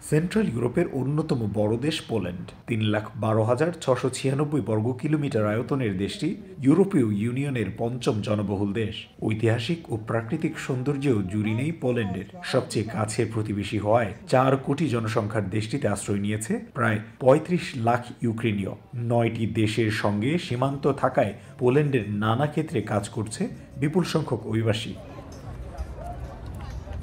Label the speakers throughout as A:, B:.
A: Central ইউরোপের অন্যতম বড় দেশ পোল্যান্ড। ৩,১২,৬৯৬ বর্গ কিলোমিটার আয়তনের দেশটি ইউরোপীয় ইউনিয়নের পঞ্চম জনবহুল দেশ। ঐতিহাসিক ও প্রাকৃতিক সৌন্দর্যেও জুড়ি নেই পোল্যান্ডের। সবচেয়ে কাছের প্রতিবেশী হওয়ায় ৪ কোটি জনসংখ্যার দেশটিতে আশ্রয় নিয়েছে প্রায় ৩৫ লাখ ইউক্রেনীয়। ৯টি দেশের সঙ্গে সীমান্ত থাকায় পোল্যান্ডের নানা ক্ষেত্রে কাজ করছে বিপুল সংখ্যক অভিবাসী।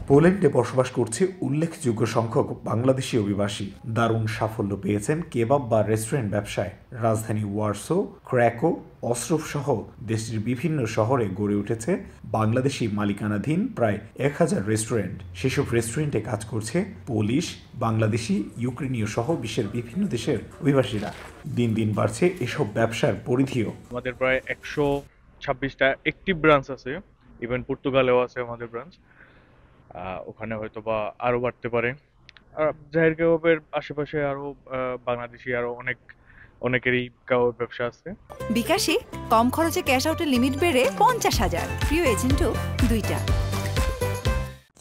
A: পোল্যান্ডে বসবাস করছে উল্লেখযোগ্য সংখ্যক বাংলাদেশি অভিবাসী। দারুণ সাফল্য পেয়েছেন কেবাব বা রেস্টুরেন্ট ব্যবসায়। রাজধানী ওয়ার্সো, ক্র্যাকো, অস্ট্রোভ সহ দেশটির বিভিন্ন শহরে গড়ে উঠেছে বাংলাদেশি মালিকানাধীন প্রায় ১,০০০ রেস্টুরেন্ট। সেসব রেস্টুরেন্টে কাজ করছে পোলিশ, বাংলাদেশি, ইউক্রেনীয় সহ বিশ্বের বিভিন্ন দেশের অভিবাসীরা। দিন দিন বাড়ছে এসব ব্যবসার পরিধিও।
B: আমাদের প্রায় ১২৬টা অ্যাক্টিভ ব্রাঞ্চ আছে। ইভেন পর্তুগালেও আছে আমাদের ব্রাঞ্চ। ওখানে হয়তো বা আরো বাড়তে পারে। জাহির কাবাবের আশেপাশে আরো বাংলাদেশি আরো অনেকেরই কাবাব ব্যবসা আছে।
C: বিকাশে কম খরচে ক্যাশ আউটের লিমিট বেড়ে ৫০,০০০। প্রিয় এজেন্টও ২টা।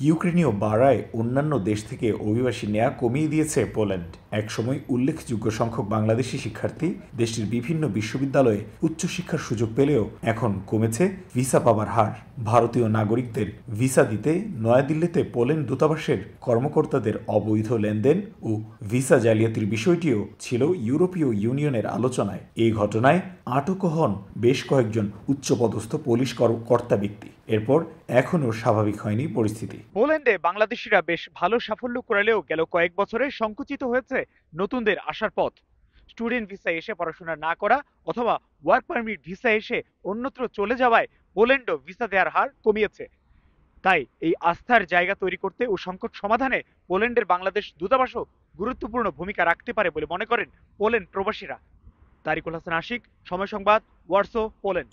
A: ইউক্রেনীয় বাড়ায় অন্যান্য দেশ থেকে অভিবাসী নেওয়া কমিয়ে দিয়েছে পোল্যান্ড। একসময় উল্লেখযোগ্য সংখ্যক বাংলাদেশি শিক্ষার্থী দেশটির বিভিন্ন বিশ্ববিদ্যালয়ে উচ্চশিক্ষার সুযোগ পেলেও এখন কমেছে ভিসা পাবার হার। ভারতীয় নাগরিকদের ভিসা দিতে নয়াদিল্লিতে পোল্যান্ড দূতাবাসের কর্মকর্তাদের অবৈধ লেনদেন ও ভিসা জালিয়াতির বিষয়টিও ছিল ইউরোপীয় ইউনিয়নের আলোচনায়। এই ঘটনায় আটক হন বেশ কয়েকজন উচ্চপদস্থ পুলিশ কর্তা ব্যক্তি। এরপর এখনও স্বাভাবিক হয়নি পরিস্থিতি।
D: পোল্যান্ডে বাংলাদেশিরা বেশ ভালো সাফল্য করালেও গেল কয়েক বছরে সংকুচিত হয়েছে নতুনদের আসার পথ। স্টুডেন্ট ভিসা এসে পড়াশোনা না করা অথবা ওয়ার্ক পারমিট ভিসা এসে অন্যত্র চলে যাওয়ায় পোল্যান্ডও ভিসা দেওয়ার হার কমিয়েছে। তাই এই আস্থার জায়গা তৈরি করতে ও সংকট সমাধানে পোল্যান্ডের বাংলাদেশ দূতাবাসও গুরুত্বপূর্ণ ভূমিকা রাখতে পারে বলে মনে করেন পোল্যান্ড প্রবাসীরা। তারিকুল হাসান আশিক, সময় সংবাদ, ওয়ার্সো, পোল্যান্ড।